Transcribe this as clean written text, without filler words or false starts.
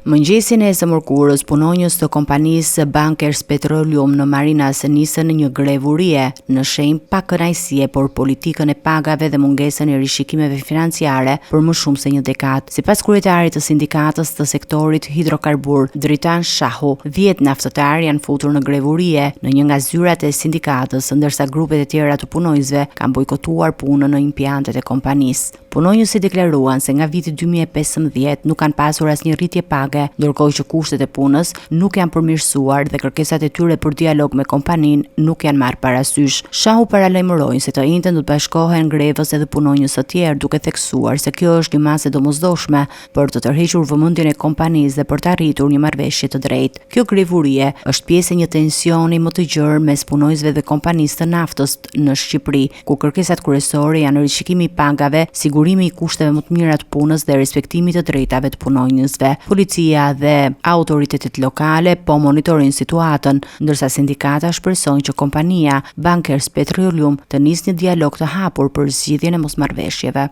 Mëngjesin e së mërkurës, punonjës të kompanisë Bankers Petroleum në Marinas nisën një grevurie në shenjë pa kënaqësie por politikën e pagave dhe mungesën e rishikimeve financiare për më shumë se një dekadë. Sipas kryetarit të sindikatës të sektorit hidrokarbur, Dritan Shahu, 10 naftëtar janë futur në grevurie në një nga zyrat e sindikatës, ndërsa grupet e tjera të punonjësve kanë bojkotuar punën në impiantet e kompanisë. Punonjësit deklaruan se nga viti 2015 nuk kanë pasur asnjë rritje page, ndërkohë që kushtet e punës nuk janë përmirësuar dhe kërkesat e tyre për dialog me kompaninë nuk janë marrë parasysh. Shahu paralajmëroi se të njëjtën do të bashkohen grevës edhe punonjës të tjerë, duke theksuar se kjo është një masë e domosdoshme për të tërhequr vëmendjen e kompanisë dhe për të arritur një marrëveshje të drejtë. Kjo grevurie është pjesë e një tensioni më të gjerë mes punonjësve dhe kompanisë të naftës në Shqipëri, ku kërkesat kryesore janë rishikimi i pagave, sigurimi i kushteve më të mira të punës dhe respektimi të drejtave të punonjësve. Policia dhe autoritetet lokale po monitorojnë situatën, ndërsa sindikata shpresojnë që kompania Bankers Petroleum të nisë një dialog të hapur për zgjidhjen e mosmarrëveshjeve.